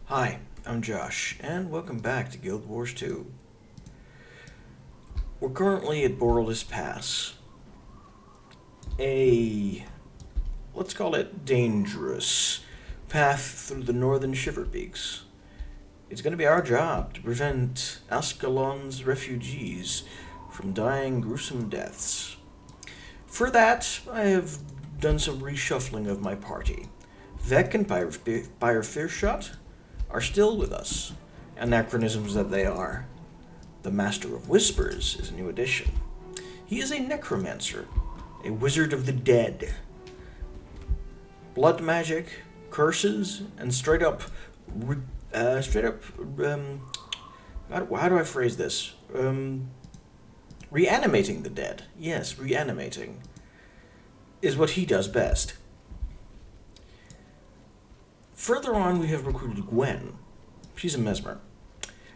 Hi, I'm Josh, and welcome back to Guild Wars 2. We're currently at Borlis Pass, a, let's call it dangerous, path through the northern Shiverpeaks. It's going to be our job to prevent Ascalon's refugees from dying gruesome deaths. For that, I have done some reshuffling of my party. Vec and Fearshot are still with us, anachronisms that they are. The Master of Whispers is a new addition. He is a necromancer, a wizard of the dead. Blood magic, curses, and how do I phrase this? Reanimating the dead. Yes, reanimating is what he does best. Further on, we have recruited Gwen. She's a mesmer.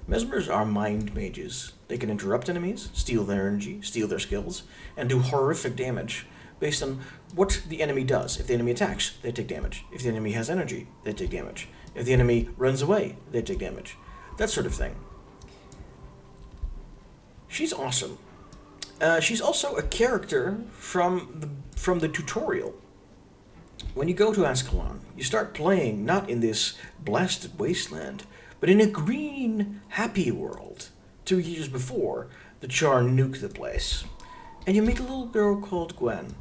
Mesmers are mind mages. They can interrupt enemies, steal their energy, steal their skills, and do horrific damage based on what the enemy does. If the enemy attacks, they take damage. If the enemy has energy, they take damage. If the enemy runs away, they take damage. That sort of thing. She's awesome. She's also a character from the tutorial. When you go to Ascalon, you start playing not in this blasted wasteland, but in a green, happy world. 2 years before, the Charr nuked the place. And you meet a little girl called Gwen.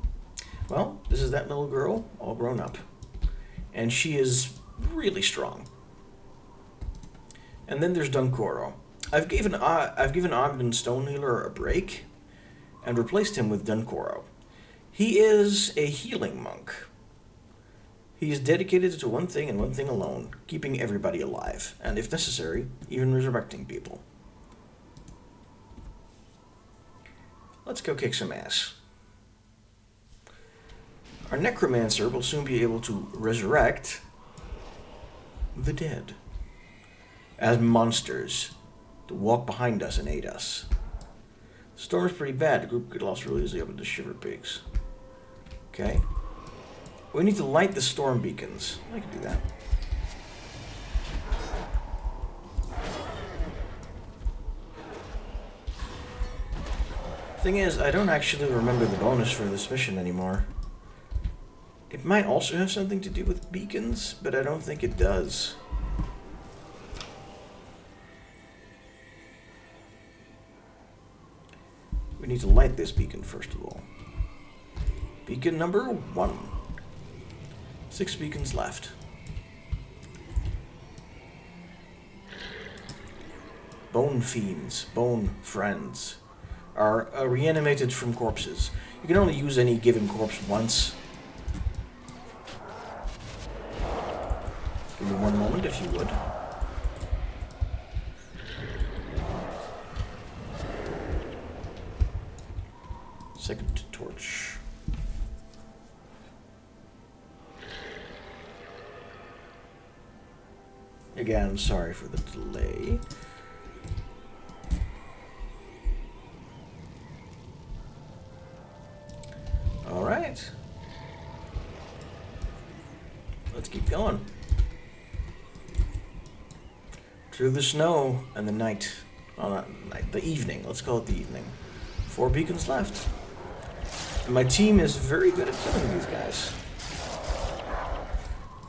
Well, this is that little girl, all grown up. And she is really strong. And then there's Duncoro. I've given Ogden Stonehealer a break, and replaced him with Duncoro. He is a healing monk. He is dedicated to one thing and one thing alone, keeping everybody alive, and if necessary, even resurrecting people. Let's go kick some ass. Our necromancer will soon be able to resurrect the dead as monsters to walk behind us and aid us. The storm is pretty bad. The group could lost really easily up into Shiverpeaks. Okay. We need to light the storm beacons. I can do that. Thing is, I don't actually remember the bonus for this mission anymore. It might also have something to do with beacons, but I don't think it does. We need to light this beacon first of all. Beacon number 1. 6 beacons left. Bone fiends, bone friends, are reanimated from corpses. You can only use any given corpse once. Give me one moment if you would. Second torch. Again, sorry for the delay. Alright. Let's keep going. Through the snow and the night. Oh, not night, the evening. Let's call it the evening. 4 beacons left. And my team is very good at killing these guys.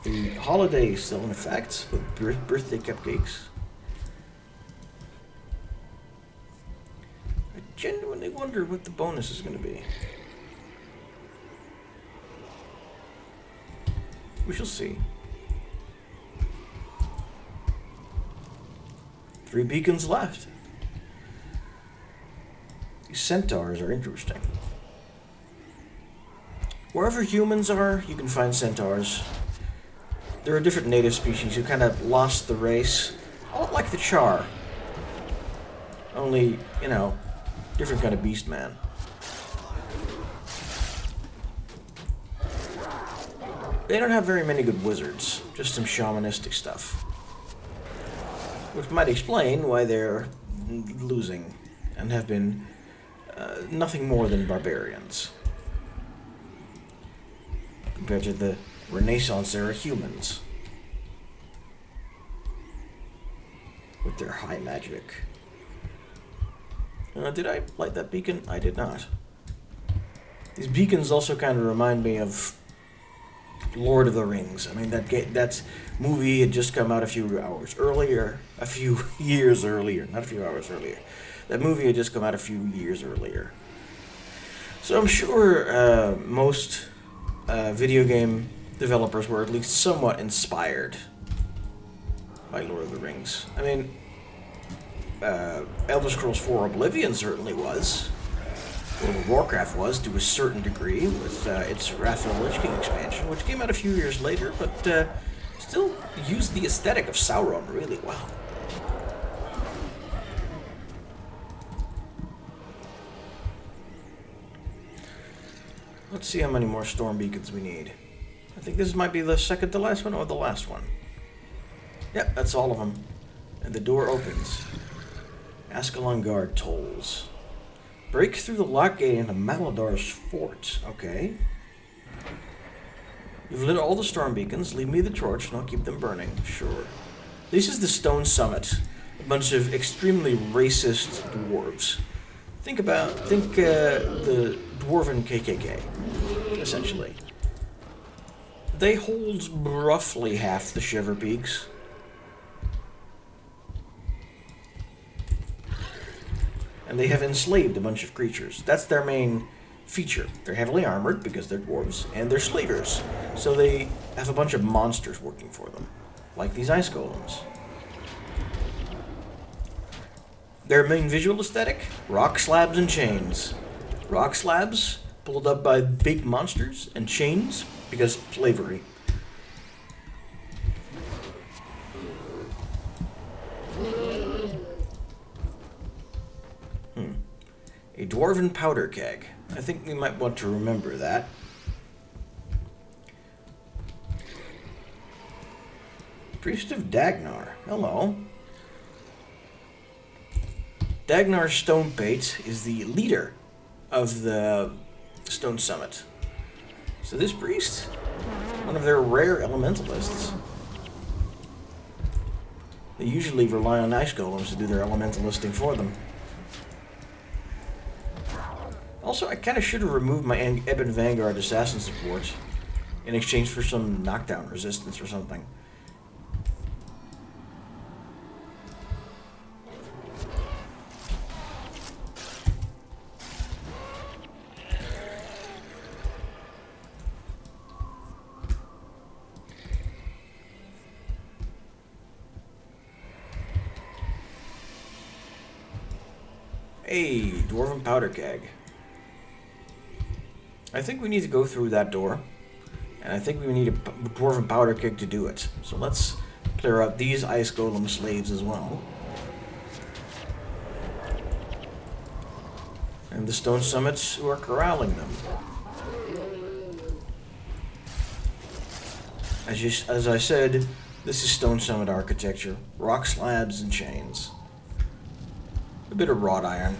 The holiday is still in effect with birthday cupcakes. I genuinely wonder what the bonus is going to be. We shall see. 3 beacons left. These centaurs are interesting. Wherever humans are, you can find centaurs. There are different native species who kind of lost the race. A lot like the Charr. Only, you know, different kind of beast man. They don't have very many good wizards, just some shamanistic stuff. Which might explain why they're losing and have been nothing more than barbarians. Compared to the Renaissance era humans. with their high magic. Did I light that beacon? I did not. These beacons also kind of remind me of Lord of the Rings. I mean, that movie had just come out a few years earlier. Not a few hours earlier. That movie had just come out a few years earlier. So I'm sure most video game developers were at least somewhat inspired by Lord of the Rings. I mean, Elder Scrolls 4 Oblivion certainly was. World of Warcraft was, to a certain degree, with its Wrath of the Lich King expansion, which came out a few years later, but still used the aesthetic of Sauron really well. Let's see how many more storm beacons we need. I think this might be the second to last one, or the last one. Yep, that's all of them. And the door opens. Ascalon guard tolls. Break through the lock gate into Maladar's fort. Okay. You've lit all the storm beacons. Leave me the torch and I'll keep them burning. Sure. This is the Stone Summit. A bunch of extremely racist dwarves. Think the dwarven KKK, essentially. They hold roughly half the Shiverpeaks. And they have enslaved a bunch of creatures. That's their main feature. They're heavily armored because they're dwarves, and they're slavers. So they have a bunch of monsters working for them, like these ice golems. Their main visual aesthetic? Rock slabs and chains. Rock slabs pulled up by big monsters, and chains because slavery. A dwarven powder keg. I think we might want to remember that. Priest of Dagnar. Hello. Dagnar Stonepate is the leader of the Stone Summit. So this priest, one of their rare elementalists. They usually rely on ice golems to do their elementalisting for them. Also, I kind of should have removed my Ebon Vanguard assassin support in exchange for some knockdown resistance or something. Hey, dwarven powder keg. I think we need to go through that door, and I think we need a dwarven powder keg to do it. So let's clear out these ice golem slaves as well. And the stone summits who are corralling them. As I said, this is stone summit architecture. Rock slabs and chains. A bit of wrought iron.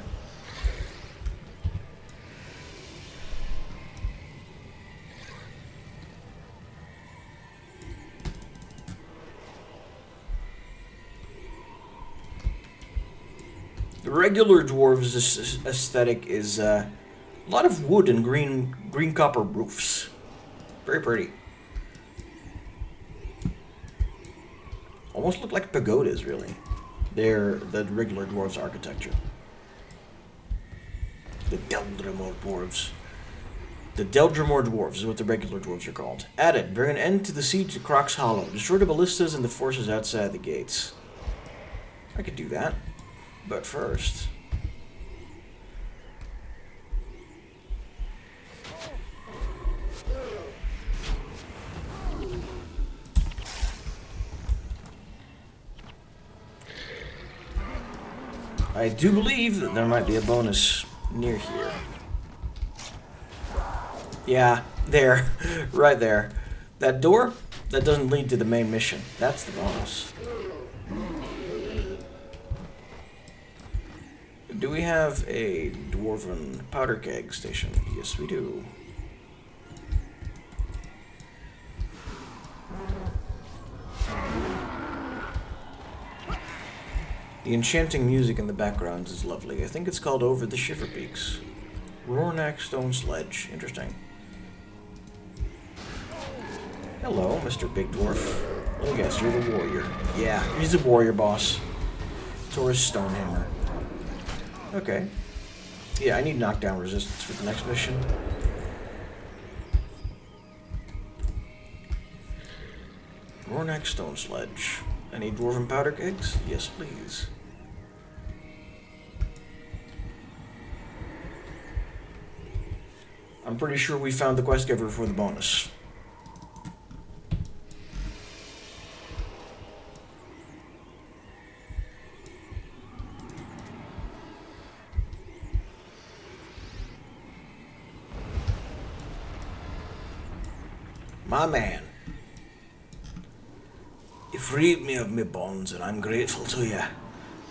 The regular dwarves' aesthetic is a lot of wood and green copper roofs. Very pretty. Almost look like pagodas, really. They're the regular dwarves' architecture. The Deldrimor dwarves. The Deldrimor dwarves is what the regular dwarves are called. Added, bring an end to the siege of Croc's Hollow. Destroy the ballistas and the forces outside the gates. I could do that. But first... I do believe that there might be a bonus near here. Yeah, there. Right there. That door, that doesn't lead to the main mission. That's the bonus. Do we have a dwarven powder keg station? Yes, we do. The enchanting music in the background is lovely. I think it's called Over the Shiverpeaks. Roarnak Stone Sledge. Interesting. Hello, Mr. Big Dwarf. Let me guess, you're the warrior. Yeah, he's a warrior boss. Taurus Stonehammer. Okay. Yeah, I need knockdown resistance for the next mission. Roarnak Stone Sledge. Any dwarven powder kegs? Yes, please. I'm pretty sure we found the quest giver for the bonus. My man. You freed me of my bonds, and I'm grateful to you.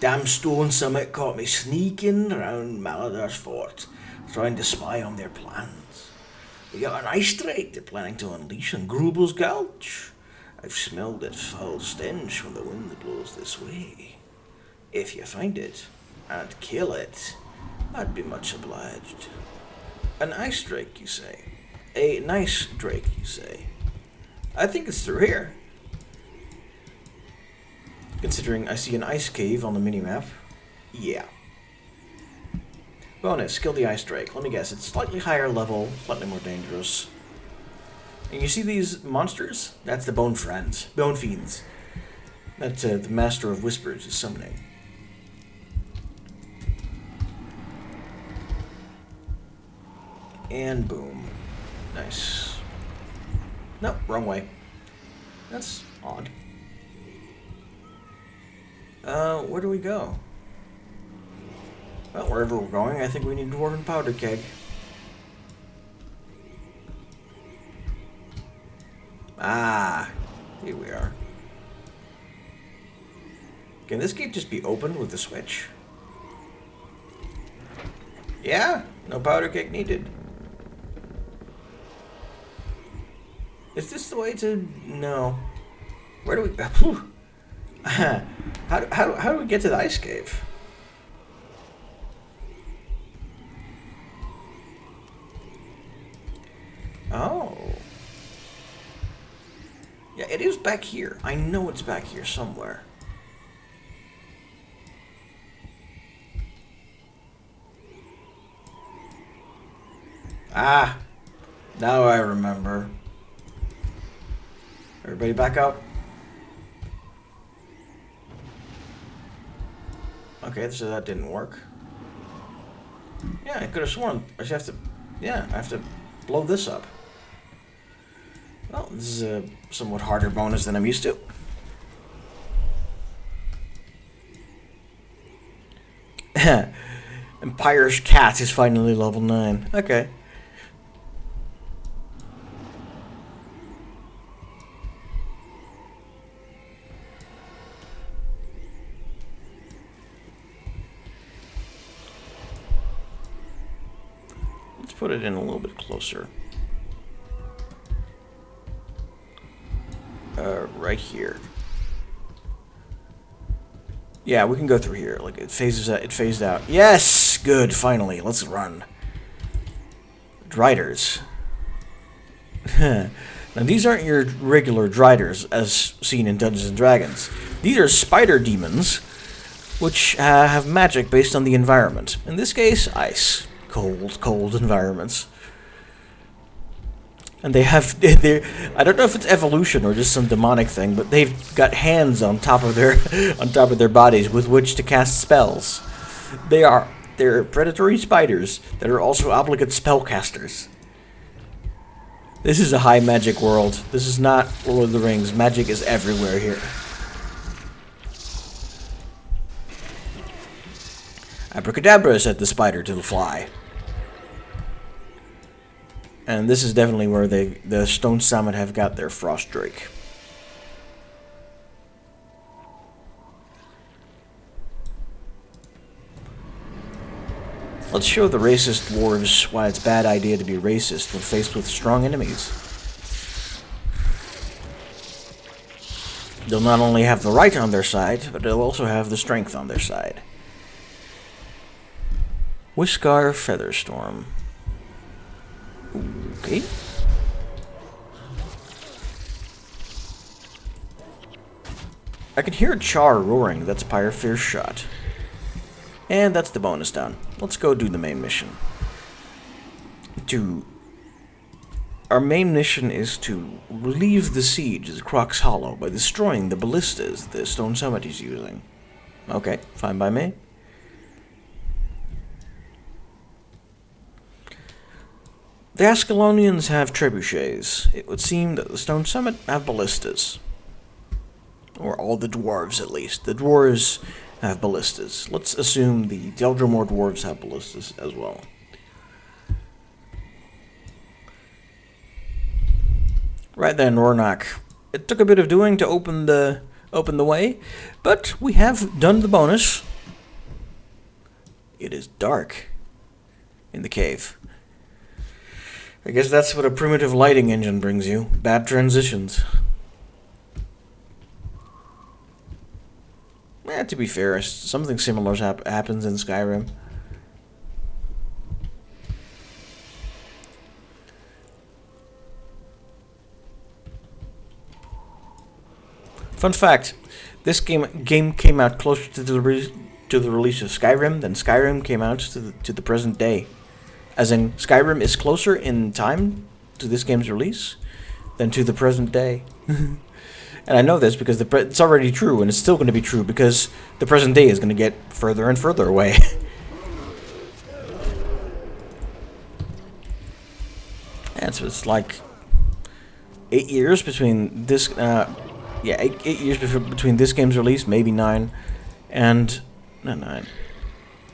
Damn Stone Summit caught me sneaking around Maladar's fort, trying to spy on their plans. We got an ice strike they're planning to unleash on Grubel's Gulch. I've smelled that foul stench when the wind blows this way. If you find it, and kill it, I'd be much obliged. An ice drake, you say? A nice drake, you say? I think it's through here. Considering I see an ice cave on the minimap. Yeah. Bonus, kill the ice drake. Let me guess, it's slightly higher level, slightly more dangerous. And you see these monsters? That's the Bone Friends. Bone Fiends. That the Master of Whispers is summoning. And boom. Nice. Nope, wrong way. That's odd. Where do we go? Well, wherever we're going, I think we need Dwarven Powder Keg. Ah, here we are. Can this gate just be opened with a switch? Yeah, no powder keg needed. Is this the way to... No. Where do we... How do we get to the ice cave? Oh. Yeah, it is back here. I know it's back here somewhere. Ah. Now I remember. Everybody back up. Okay, so that didn't work. Yeah, I could have sworn. I just have to... Yeah, I have to blow this up. Well, this is a somewhat harder bonus than I'm used to. Empire's cat is finally level 9. Okay. Let's put it in a little bit closer. Right here. Yeah, we can go through here. Like, it phases out. It phased out. Yes! Good, finally. Let's run. Driders. Now, these aren't your regular Driders, as seen in Dungeons & Dragons. These are spider demons, which have magic based on the environment. In this case, ice. Cold environments. And they have, I don't know if it's evolution or just some demonic thing, but they've got hands on top of their bodies with which to cast spells. They're predatory spiders that are also obligate spellcasters. This is a high magic world. This is not Lord of the Rings. Magic is everywhere here. Abracadabra, said the spider to the fly. And this is definitely where the Stone Summit have got their Frost Drake. Let's show the racist dwarves why it's a bad idea to be racist when faced with strong enemies. They'll not only have the right on their side, but they'll also have the strength on their side. Whiskar Featherstorm. Okay. I can hear Charr roaring. That's Pyre Fierce Shot. And that's the bonus down. Let's go do the main mission. Our main mission is to relieve the siege at Croc's Hollow by destroying the ballistas the Stone Summit is using. Okay, fine by me. The Ascalonians have trebuchets. It would seem that the Stone Summit have ballistas. Or all the dwarves, at least. The dwarves have ballistas. Let's assume the Deldrimor dwarves have ballistas as well. Right then, Rornak. It took a bit of doing to open the way, but we have done the bonus. It is dark in the cave. I guess that's what a primitive lighting engine brings you. Bad transitions. To be fair, something similar happens in Skyrim. Fun fact, this game came out closer to the release of Skyrim than Skyrim came out to the present day. As in, Skyrim is closer in time to this game's release than to the present day. And I know this because it's already true, and it's still going to be true because the present day is going to get further and further away. And so it's like 8 years between this, 8 years between this game's release, maybe 9, and not 9.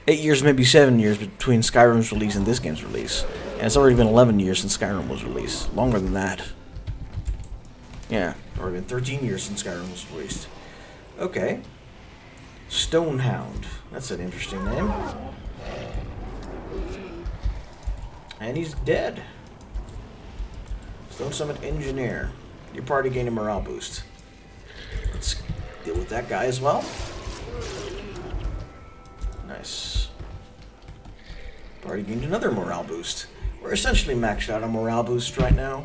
8 years, maybe 7 years between Skyrim's release and this game's release, and it's already been 11 years since Skyrim was released. Longer than that. Yeah, already been 13 years since Skyrim was released. Okay. Stonehound. That's an interesting name. And he's dead. Stone Summit Engineer. Your party gained a morale boost. Let's deal with that guy as well. Nice. Party gained another morale boost. We're essentially maxed out on morale boost right now.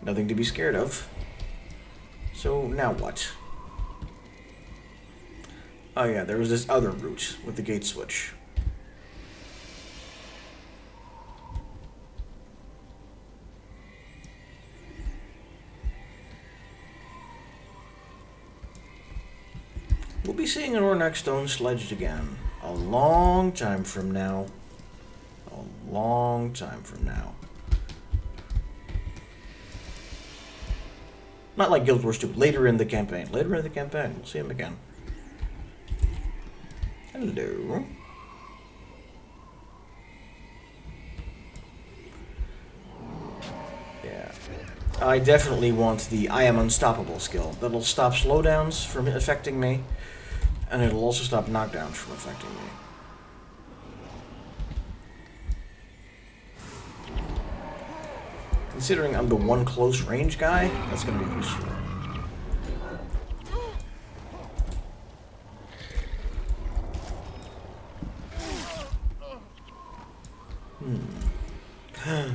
Nothing to be scared of. So, now what? Oh yeah, there was this other route with the gate switch. We'll be seeing an Ornak stone sledged again. A long time from now. A long time from now. Not like Guild Wars 2, later in the campaign. Later in the campaign, we'll see him again. Hello. Yeah. I definitely want the I am unstoppable skill. That'll stop slowdowns from affecting me, and it'll also stop knockdowns from affecting me. Considering I'm the one close range guy, that's going to be useful.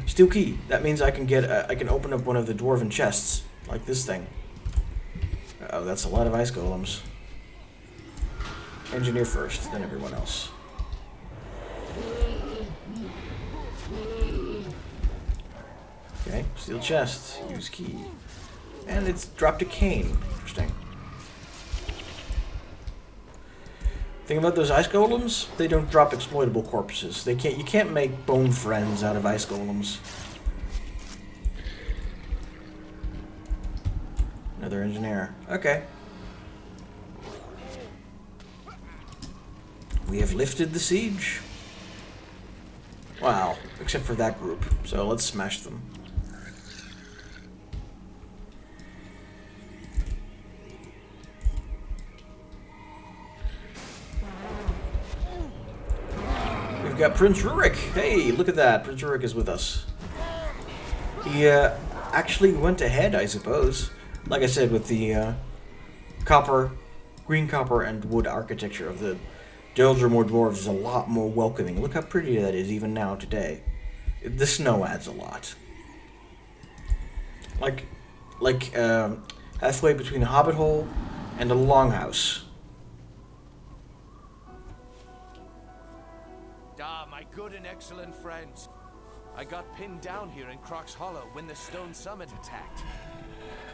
Steel key. That means I can I can open up one of the dwarven chests, like this thing. Oh, that's a lot of ice golems. Engineer first, then everyone else. Okay, steel chest, use key. And it's dropped a cane. Interesting. Thing about those ice golems, they don't drop exploitable corpses. You can't make bone friends out of ice golems. Another engineer. Okay. We have lifted the siege. Wow, except for that group. So let's smash them. We've got Prince Rurik. Hey, look at that. Prince Rurik is with us. He actually went ahead, I suppose. Like I said, with the copper, green copper, and wood architecture of the Deldrimore dwarves is a lot more welcoming. Look how pretty that is even now today. The snow adds a lot. Like halfway between a hobbit hole and a longhouse. Ah, my good and excellent friends. I got pinned down here in Croc's Hollow when the Stone Summit attacked.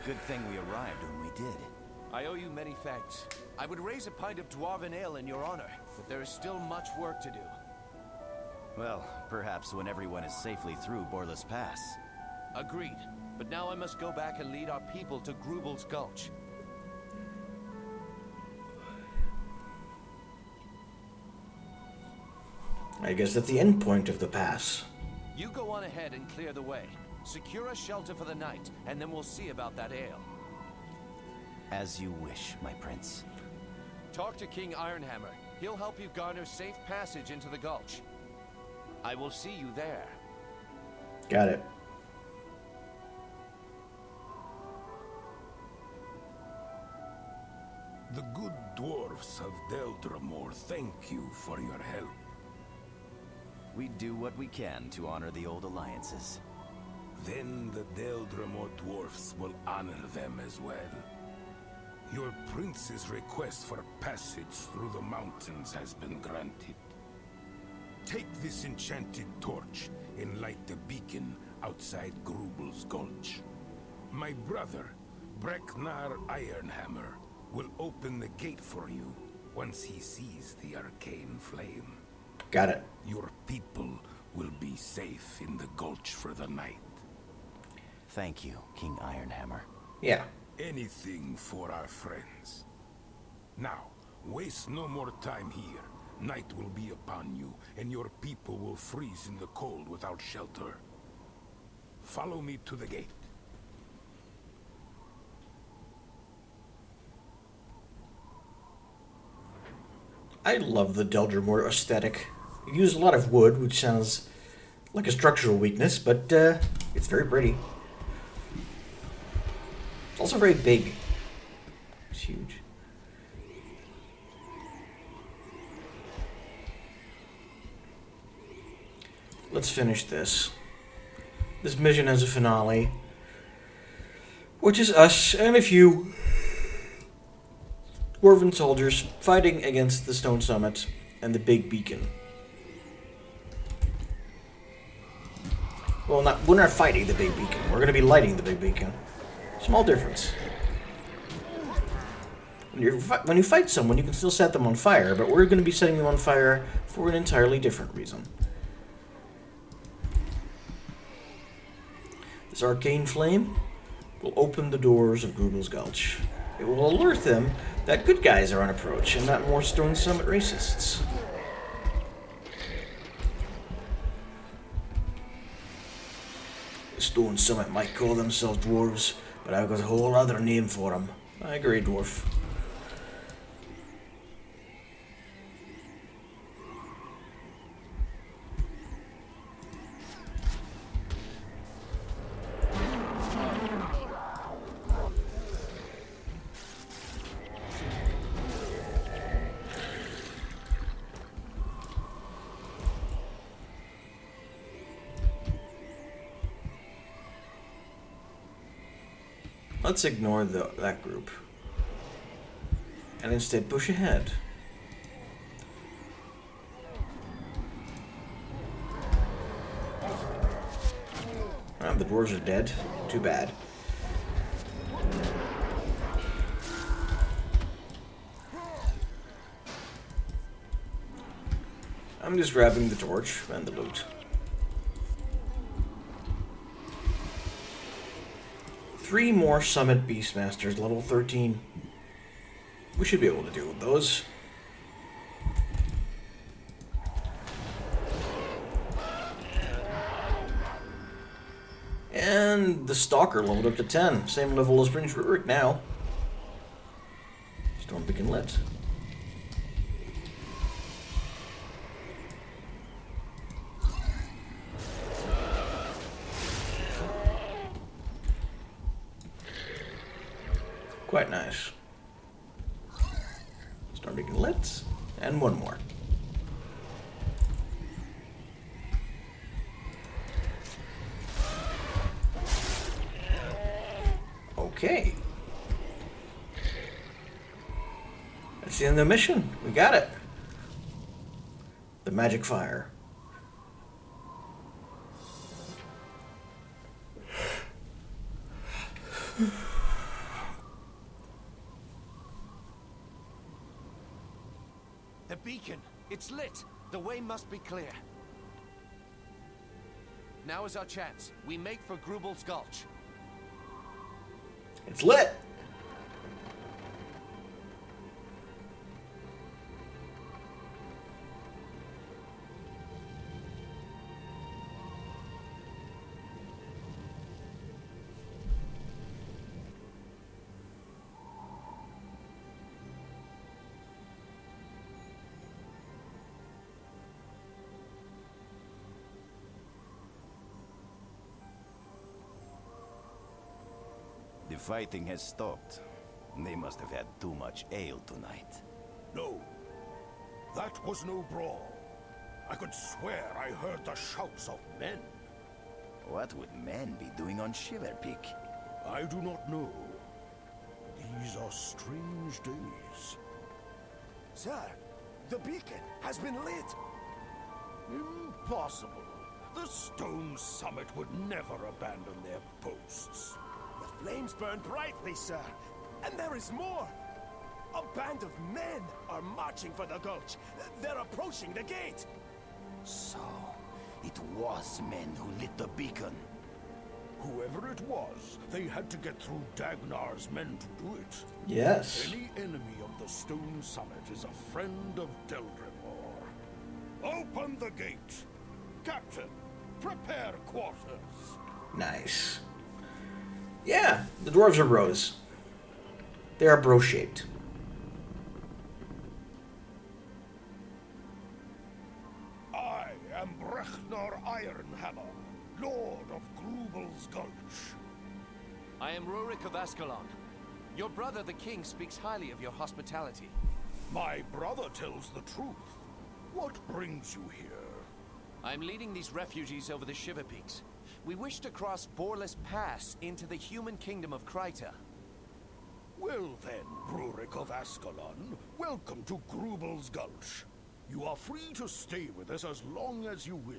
Good thing we arrived when we did. I owe you many thanks. I would raise a pint of dwarven ale in your honor, but there is still much work to do. Well, perhaps when everyone is safely through Borlis Pass. Agreed. But now I must go back and lead our people to Grubel's Gulch. I guess that's the end point of the pass. You go on ahead and clear the way. Secure a shelter for the night, and then we'll see about that ale. As you wish, my prince. Talk to King Ironhammer. He'll help you garner safe passage into the Gulch. I will see you there. Got it. The good dwarfs of Deldrimore thank you for your help. We do what we can to honor the old alliances. Then the Deldrimore dwarfs will honor them as well. Your prince's request for passage through the mountains has been granted. Take this enchanted torch and light the beacon outside Grubel's Gulch. My brother, Breknar Ironhammer, will open the gate for you once he sees the arcane flame. Got it. Your people will be safe in the Gulch for the night. Thank you, King Ironhammer. Yeah. Anything for our friends. Now, waste no more time here. Night will be upon you, and your people will freeze in the cold without shelter. Follow me to the gate. I love the Deldrimore aesthetic. You use a lot of wood, which sounds like a structural weakness, but it's very pretty. It's also very big. It's huge. Let's finish this. This mission has a finale, which is us and a few dwarven soldiers fighting against the Stone Summit and the big beacon. Well, we're not fighting the big beacon. We're going to be lighting the big beacon. Small difference. When you fight someone, you can still set them on fire, but we're going to be setting them on fire for an entirely different reason. This arcane flame will open the doors of Grubel's Gulch. It will alert them that good guys are on approach and not more Stone Summit racists. The Stone Summit might call themselves dwarves, but I've got a whole other name for them. I agree, dwarf. Let's ignore that group and instead push ahead. Oh, the dwarves are dead. Too bad. I'm just grabbing the torch and the loot. 3 more Summit Beastmasters, level 13. We should be able to deal with those. And the Stalker leveled up to 10. Same level as Prince Rurik now. Storm Beacon lit. Quite nice. Starting lit. And one more. Okay. That's the end of the mission. We got it. The magic fire. The beacon! It's lit! The way must be clear. Now is our chance. We make for Grubel's Gulch. It's lit! The fighting has stopped. They must have had too much ale tonight. No, that was no brawl. I could swear I heard the shouts of men. What would men be doing on Shiverpeak? I do not know. These are strange days. Sir, the beacon has been lit. Impossible. The Stone Summit would never abandon their posts. The flames burn brightly, sir. And there is more. A band of men are marching for the Gulch. They're approaching the gate. So, it was men who lit the beacon. Whoever it was, they had to get through Dagnar's men to do it. Yes. Any enemy of the Stone Summit is a friend of Deldrimor. Open the gate! Captain, prepare quarters! Nice. Yeah, the dwarves are bros. They are bro-shaped. I am Brechnor Ironhammer, Lord of Grubel's Gulch. I am Rurik of Ascalon. Your brother, the king, speaks highly of your hospitality. My brother tells the truth. What brings you here? I'm leading these refugees over the Shiverpeaks. We wish to cross Borlis Pass into the human kingdom of Kryta. Well then, Rurik of Ascalon, welcome to Grubel's Gulch. You are free to stay with us as long as you will.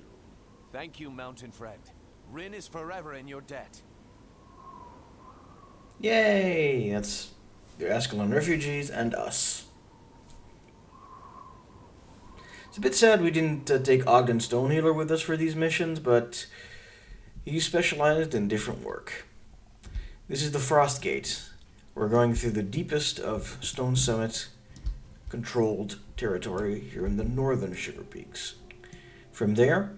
Thank you, mountain friend. Rin is forever in your debt. Yay! That's the Ascalon refugees and us. It's a bit sad we didn't take Ogden Stonehealer with us for these missions, but he specialized in different work. This is the Frost Gate. We're going through the deepest of Stone Summit controlled territory here in the northern Shiverpeaks. From there,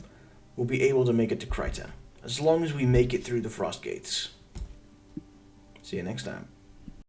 we'll be able to make it to Kryta, as long as we make it through the Frost Gates. See you next time.